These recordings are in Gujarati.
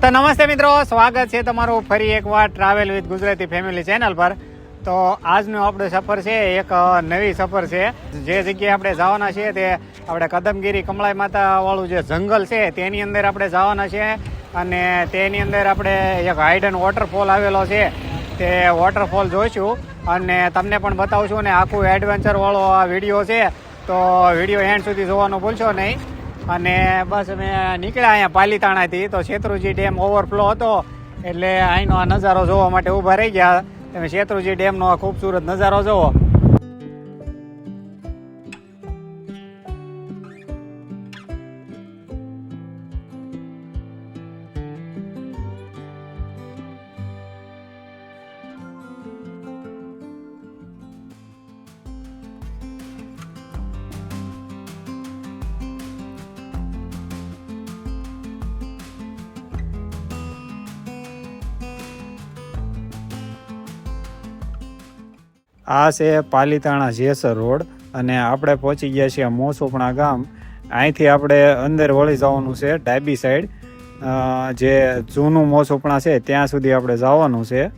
તો નમસ્તે મિત્રો, સ્વાગત છે તમારું ફરી એકવાર travel with Gujarati family channel પર. તો આજનો આપણો સફર છે એક નવી સફર છે. જે જગ્યાએ આપણે જવાના છીએ તે આપણે કદમગીરી કમળાઈ માતા વાળું જે જંગલ છે તેની અંદર આપણે જવાના છે. અને તેની અંદર આપણે એક હાઇડન વોટરફોલ આવેલો છે, તે વોટરફોલ જોઈશું અને તમને પણ બતાવશું. અને આખું એડવેન્ચરવાળો આ વિડીયો છે, તો વિડીયો એન્ડ સુધી જોવાનું ભૂલશો નહીં. અને બસ અમે નીકળ્યા અહીંયા પાલીતાણાથી, તો શેત્રુંજી ડેમ ઓવરફ્લો હતો એટલે અહીંનો આ નજારો જોવા માટે ઊભા રહી ગયા. તમે શેત્રુંજી ડેમનો આ ખૂબસૂરત નજારો જોવો. આ છે પાલીતાણા જેસર રોડ અને આપણે પહોંચી ગયા છીએ મોસોપણા ગામ. અહીંથી આપણે અંદર વળી જવાનું છે ડાબી સાઈડ, જે જૂનું મોસોપણા છે ત્યાં સુધી આપણે જવાનું છે.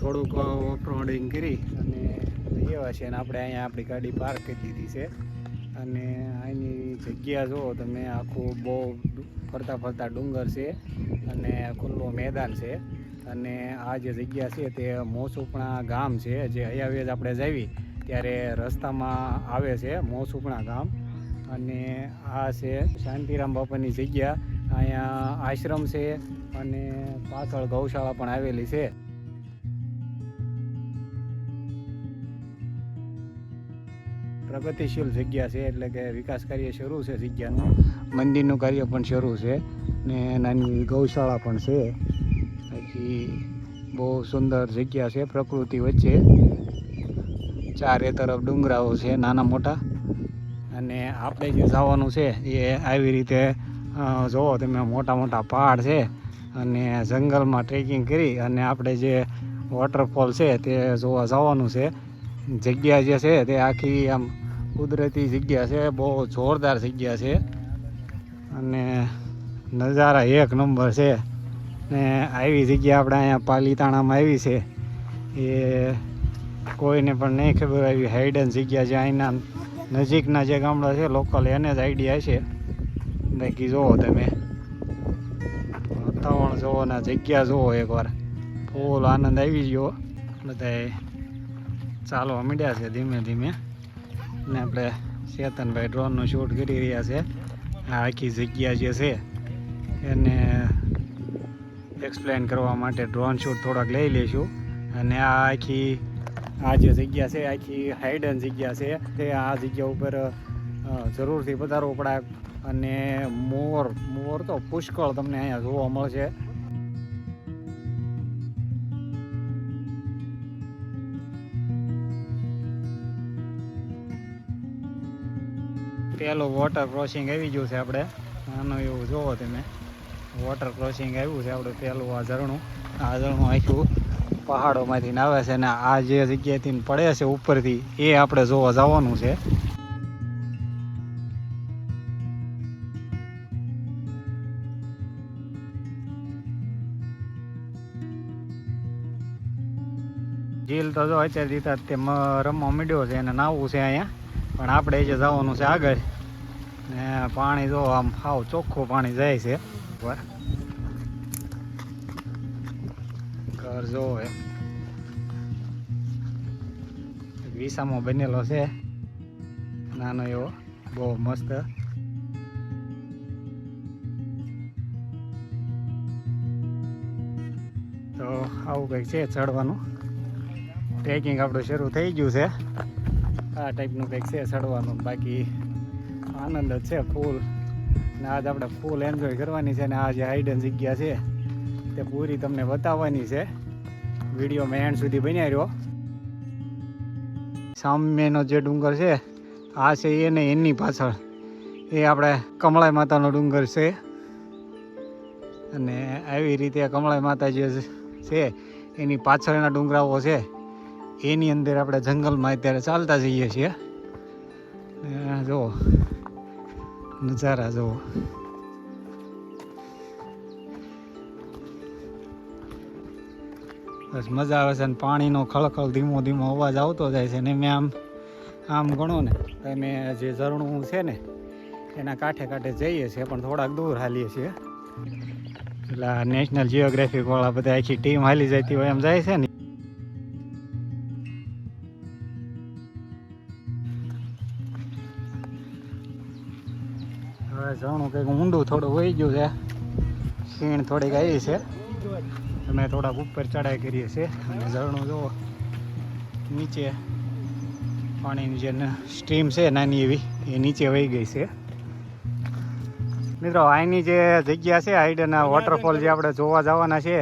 થોડુંક ઓફ રોડિંગ કરી અને એવા છે ને આપણે અહીંયા આપણી ગાડી પાર્ક કરી દીધી છે. અને અહીંની જગ્યા જુઓ તમે, આખું બહુ ફરતા ફરતા ડુંગર છે અને ખુલ્લું મેદાન છે. અને આ જે જગ્યા છે તે મોસુપણા ગામ છે, જે હયાવેજ આપણે જઈએ ત્યારે રસ્તામાં આવે છે મોસુપણા ગામ. અને આ છે શાંતિરામ બાપાની જગ્યા, અહીંયા આશ્રમ છે અને પાછળ ગૌશાળા પણ આવેલી છે. પ્રગતિશીલ જગ્યા છે, એટલે કે વિકાસ કાર્ય શરૂ છે જગ્યાનું. મંદિરનું કાર્ય પણ શરૂ છે ને નાની ગૌશાળા પણ છે. બાકી બહુ સુંદર જગ્યા છે, પ્રકૃતિ વચ્ચે ચારે તરફ ડુંગરાઓ છે નાના મોટા. અને આપણે જે જવાનું છે એ આવી રીતે જુઓ તમે, મોટા મોટા પહાડ છે અને જંગલમાં ટ્રેકિંગ કરી અને આપણે જે વોટરફોલ છે તે જોવા જવાનું છે. જગ્યા જે છે તે આખી આમ કુદરતી જગ્યા છે, બહુ જોરદાર જગ્યા છે અને નજારા એક નંબર છે. ને આવી જગ્યા આપણે અહીંયા પાલીતાણામાં આવી છે એ કોઈને પણ નહીં ખબર. આવી હાઇડન જગ્યા છે, અહીંના નજીકના જે ગામડા છે લોકલ એને જ આઈડિયા છે. બાકી જુઓ તમે વાતાવરણ જુઓ ને જગ્યા જુઓ, એકવાર ફૂલ આનંદ આવી ગયો. બધાએ ચાલવા માંડ્યા છે ધીમે ધીમે. ને આપણે ચેતનભાઈ ડ્રોનનું શૂટ કરી રહ્યા છે. આ આખી જગ્યા જે છે એને એક્સપ્લેન કરવા માટે ડ્રોન શૂટ થોડાક લઈ લઈશું. અને આ જે જગ્યા છે આખી હાઇડન જગ્યા છે, તે આ જગ્યા ઉપર જરૂરથી પધારવું પડે. અને મોર તો પુષ્કળ તમને અહીંયા જોવા મળશે. પેલું વોટર ક્રોસિંગ આવી ગયું છે આપણે, આનું એવું જોવો તમે, વોટર ક્રોસિંગ આવ્યું છે આપણે પેલું. આ ઝરણું આખું પહાડોમાંથી આવે છે ને આ જે જગ્યાએથી પડે છે ઉપરથી એ આપણે જોવા જવાનું છે. ઝીલ તો જો અત્યારે દીધા તે રમવા માંડ્યો છે, એને નાહવું છે અહીંયા. પણ આપણે જે જવાનું છે આગળ, ને પાણી જો આમ સાવ ચોખ્ખું પાણી જાય છે. ઘર જો વિસામાં બનેલો છે નાનો એવો, બહુ મસ્ત. તો આવું કંઈક છે ચડવાનું. ટ્રેકિંગ આપણું શરૂ થઈ ગયું છે. આ ટાઈપનું કંઈક છે ચડવાનું. બાકી આનંદ જ છે ફૂલ. ને આજ આપણે ફૂલ એન્જોય કરવાની છે. ને આ જે હાઇડન જગ્યા છે તે પૂરી તમને બતાવવાની છે. વિડીયોમાં એન્ડ સુધી બન્યા રહ્યો. સામેનો જે ડુંગર છે આ છે એ ને એની પાછળ એ આપણે કમળાઈ માતાનો ડુંગર છે. અને આવી રીતે કમળાઈ માતા જે છે એની પાછળના ડુંગરાઓ છે એની અંદર આપણે જંગલમાં અત્યારે ચાલતા જઈએ છીએ. જુઓ નજારા જુઓ. બસ મજા આવે છે. અને પાણીનો ખળખળ ધીમો ધીમો અવાજ આવતો જાય છે. ને મેં આમ ગણો ને અમે જે ઝરણું છે ને એના કાંઠે કાંઠે જઈએ છીએ, પણ થોડાક દૂર હાલીએ છીએ. એટલે નેશનલ જિયોગ્રાફિક વાળા બધા આખી ટીમ હાલી જતી હોય એમ જાય છે ને. હવે ઝરણું કંઈક ઊંડું થોડું વહી ગયું છે, ખીણ થોડીક આવી છે. અમે થોડાક ઉપર ચડાઈ કરીએ છીએ. અને ઝરણું જુઓ નીચે પાણીની જે સ્ટ્રીમ છે નાની એવી એ નીચે વહી ગઈ છે. મિત્રો અહીંની જે જગ્યા છે હાઈડના વોટરફોલ જે આપણે જોવા જવાના છે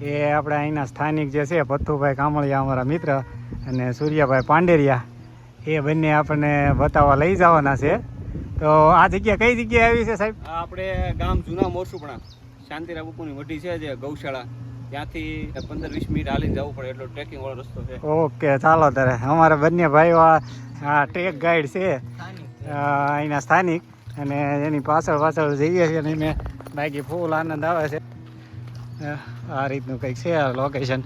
એ આપણે અહીંના સ્થાનિક જે છે પથ્થુભાઈ કામળિયા અમારા મિત્ર અને સૂર્યાભાઈ પાંડેરિયા એ બંને આપણને બતાવવા લઈ જવાના છે. તો આ જગ્યા કઈ જગ્યાએ આવી છે સાહેબ? આપણે ગામ જૂના મોરસુપણા શાંતિરામ બાપુની વડી છે જે ગૌશાળા, ત્યાંથી 15-20 મિનિટ હાલીને જવું પડે એટલો ટ્રેકિંગ વાળો રસ્તો છે. ઓકે ચાલો ત્યારે અમારા બંને ભાઈઓ આ ટ્રેક ગાઈડ છે અહીંના સ્થાનિક, અને એની પાછળ પાછળ જઈએ છીએ. અને મેં બાકી ફૂલ આનંદ આવે છે. આ રીતનું કંઈક છે આ લોકેશન.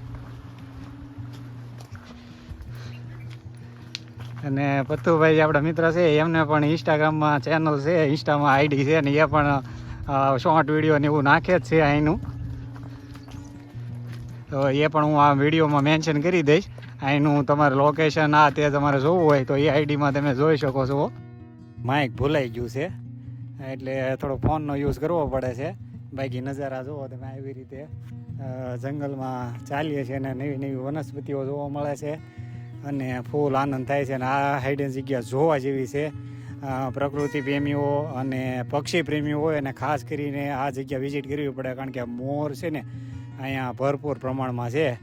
અને પથ્થુભાઈ જે આપણા મિત્ર છે એમને પણ ઇન્સ્ટાગ્રામમાં ચેનલ છે, ઇન્સ્ટામાં આઈડી છે, ને એ પણ શોર્ટ વિડીયો ને એવું નાખે જ છે અહીંનું. તો એ પણ હું આ વિડીયોમાં મેન્શન કરી દઈશ. અહીંનું તમારે લોકેશન આ તે તમારે જોવું હોય તો એ આઈડીમાં તમે જોઈ શકો છો. માઇક ભૂલાઈ ગયું છે એટલે થોડો ફોનનો યુઝ કરવો પડે છે. બાકી નજારા જુઓ તમે. આવી રીતે જંગલમાં ચાલીએ છીએ અને નવી નવી વનસ્પતિઓ જોવા મળે છે અને ફૂલ આનંદ થાય છે. અને આ હાઈડન જગ્યા જોવા જેવી છે. પ્રકૃતિ પ્રેમીઓ અને પક્ષી પ્રેમીઓ હોય અને ખાસ કરીને આ જગ્યા વિઝિટ કરવી પડે, કારણ કે મોર છે ને અહીંયા ભરપૂર પ્રમાણમાં છે.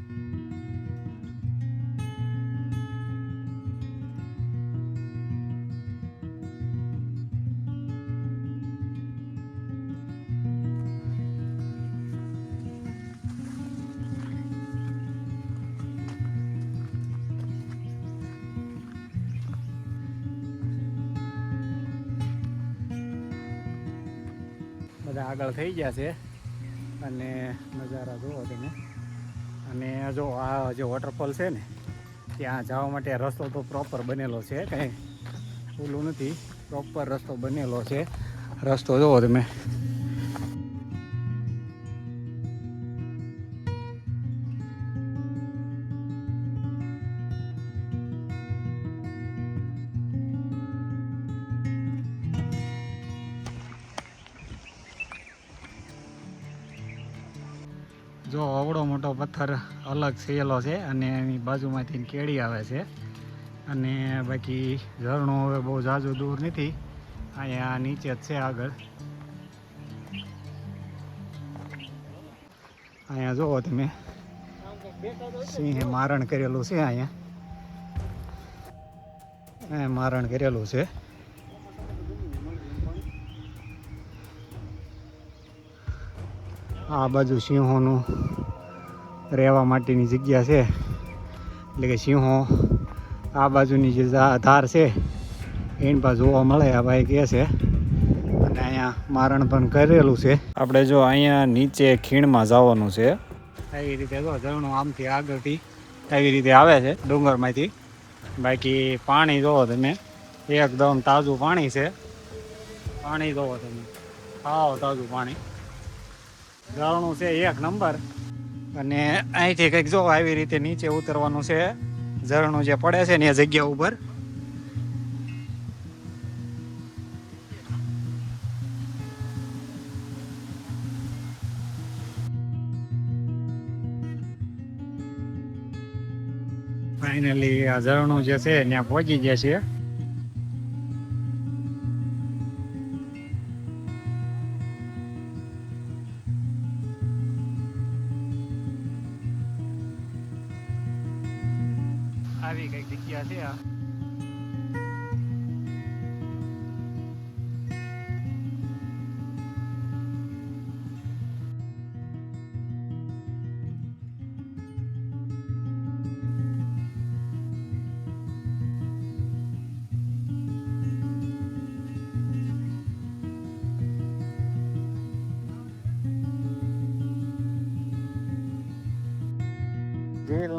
બધા આગળ થઈ ગયા છે અને નજારા જુઓ તમે. અને જો આ જે વોટરફોલ છે ને ત્યાં જવા માટે રસ્તો તો પ્રોપર બનેલો છે, કંઈ ઓલું નથી, પ્રોપર રસ્તો બનેલો છે. રસ્તો જુઓ તમે. જો અવડો મોટો પથ્થર અલગ થયેલો છે અને એની બાજુમાંથી કેળી આવે છે. અને બાકી ઝરણું હવે બહુ ઝાઝું દૂર નથી, અહીંયા નીચે જ છે આગળ. અહીંયા જુઓ તમે સિંહે મારણ કરેલું છે. અહીંયા મારણ કરેલું છે. આ બાજુ સિંહોનું રહેવા માટેની જગ્યા છે, એટલે કે સિંહો આ બાજુની જે ધાર છે એની પાસે જોવા મળે આ ભાઈ કહે છે. અને અહીંયા મારણ પણ કરેલું છે. આપણે જો અહીંયા નીચે ખીણમાં જવાનું છે. આવી રીતે જો ઝરણું આમથી આગળથી આવી રીતે આવે છે ડુંગરમાંથી. બાકી પાણી જોવો તમે, એકદમ તાજું પાણી છે. પાણી જોવો તમે, સાવ તાજું પાણી. ઝરણું છે એક નંબર. અને અહીંથી કંઈક જો આવી રીતે નીચે ઉતરવાનું છે. ઝરણું જે પડે છે ને એ જગ્યા ઉપર. ફાઇનલી આ ઝરણું જે છે ત્યાં પહોંચી ગયા છે. આવી કઈક જગ્યા છે આ.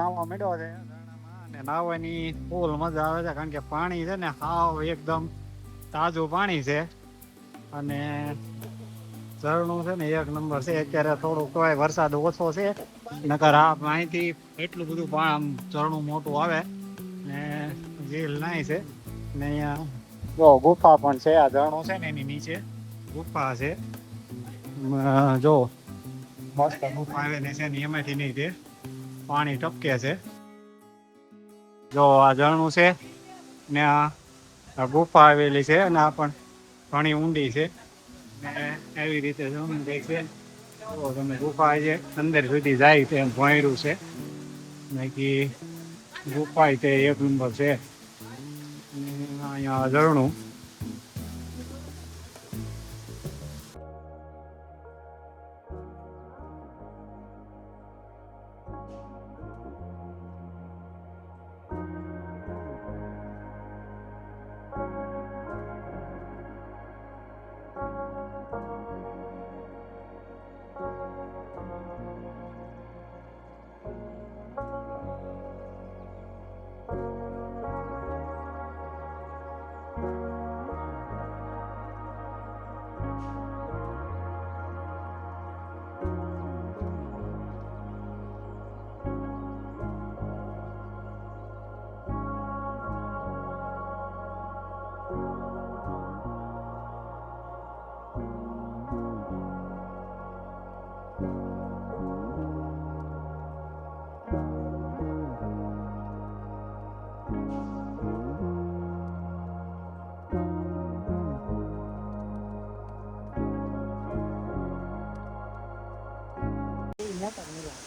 નાહવા માંડ્યો છે ઝરણામાં, અને નાહવાની ફૂલ મજા આવે છે કારણ કે પાણી છે ને હાવ એકદમ તાજું પાણી છે. અને ઝરણું છે ને એક નંબર છે. અત્યારે થોડુંક કહેવાય વરસાદ ઓછો છે, નકર આ અહીંથી એટલું બધું ઝરણું મોટું આવે ને ઝીલ નાય છે. ને અહીંયા જો ગુફા પણ છે. આ ઝરણું છે ને એની નીચે ગુફા છે. જો મસ્ત ગુફા આવેલી છે ને એમાંથી નહીં તે પાણી ટપકે છે. જો આ ઝરણું છે ને આ ગુફા આવેલી છે, અને આ પણ ઘણી ઊંડી છે ને એવી રીતે ઝરણું જાય છે. તો તમે ગુફા છે અંદર સુધી જાય તેમ ભોંયરું છે, બાકી ગુફા તે એક નંબર છે. અહીંયા ઝરણું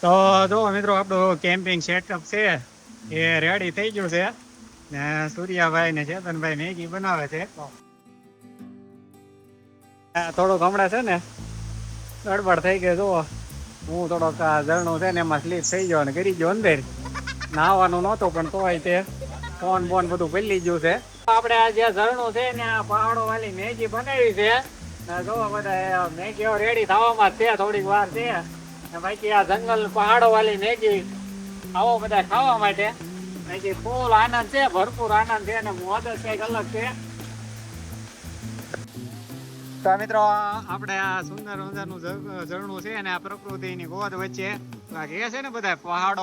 તો જો મિત્રો આપણું કેમ્પિંગ સેટઅપ છે એ રેડી થઈ ગયું છે ને સૂર્યાભાઈ ને ચેતનભાઈ મેગી બનાવે છે. થોડુંક હમણાં છે ને ગડબડ થઈ ગઈ. જુઓ હું થોડોક ઝરણું છે ને એમાં સ્લીપ થઈ ગયો અને કરી ગયો અંદર. નાહવાનું નહોતું પણ તોય તે ફોન બોન બધું ભૂલી ગયું છે. આપણે આ જે ઝરણું છે ને આ પહાડો વાળી મેગી બનાવી છે. જોવા બધા મેગીઓ રેડી થવામાં જ છે, થોડીક વાર છે. બાકી આ જંગલ પહાડો વાળી મેગી આવો બધા ખાવા માટે બાકી ફૂલ આનંદ છે, ભરપૂર આનંદ છે અને મોજ જ કંઈક અલગ છે. તો મિત્રો આપણે આ સુંદર મજાનું ઝરણું છે અને આ પ્રકૃતિની ગોદ વચ્ચે બાકી છે ને બધા પહાડો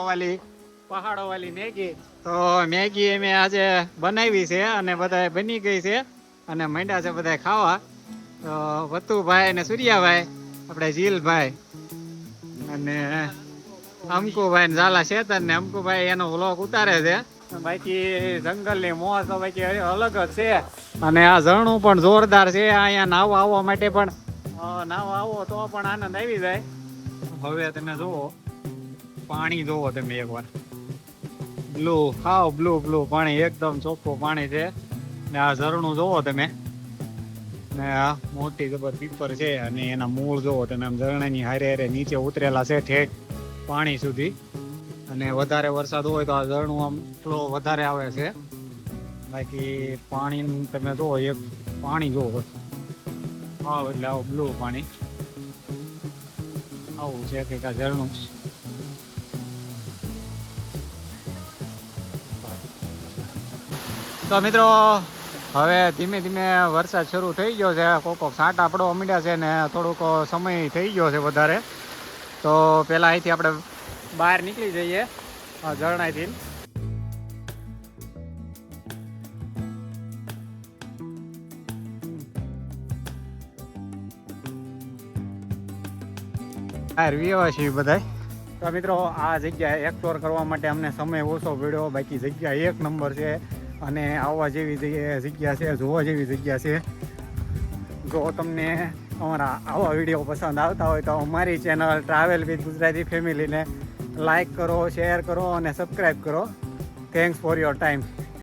વાળી મેગી. તો મેગી અમે આજે બનાવી છે અને બધા બની ગઈ છે અને માંડ્યા છે બધા ખાવા. તો વતુભાઈ અને સૂર્યાભાઈ, આપણે જીલભાઈ અને અમકુભાઈ ને ઝાલા શેતન ને અમકુભાઈ એનો વ્લોગ ઉતારે છે. બાકી જંગલની મોજ તો બાકી અલગ જ છે. અને આ ઝરણું પણ જોરદાર છે. અહીંયા નાવા આવવા માટે પણ નાવા આવો તો પણ આનંદ આવી જાય. હવે તમે જુઓ પાણી જુઓ તમે એકવાર, બ્લુ હાવ બ્લુ પાણી, એકદમ ચોખ્ખું પાણી છે. ને આ ઝરણું જુઓ તમે, ને આ મોટી જબર પીપર છે અને એના મૂળ જોવો તમે આમ ઝરણાની હારે હારે નીચે ઉતરેલા છે ઠેઠ પાણી સુધી. અને વધારે વરસાદ હોય તો આ ઝરણું આમ ફ્લો વધારે આવે છે. બાકી પાણી તમે જુઓ, એક પાણી જુઓ આવ એટલે આવું બ્લુ પાણી આવું છે કે આ ઝરણું. તો મિત્રો હવે ધીમે ધીમે વરસાદ શરૂ થઈ ગયો છે. કોક છાંટા પડવા માંડ્યા છે ને થોડુંક સમય થઈ ગયો છે વધારે. તો પહેલાં અહીંથી આપણે બહાર નીકળી જઈએ ઝરણાથી. બહાર વ્યવા છીએ બધાય. તો મિત્રો આ જગ્યા એક્સપ્લોર કરવા માટે અમને સમય ઓછો પડ્યો, બાકી જગ્યા એક નંબર છે અને આવવા જેવી જગ્યા છે, જોવા જેવી જગ્યા છે. જો તમને અમારા આવા વિડીયો પસંદ આવતા હોય તો અમારી ચેનલ ટ્રાવેલ વિથ ગુજરાતી ફેમિલીને લાઈક કરો, શેર કરો અને સબસ્ક્રાઈબ કરો. Thanks for your time.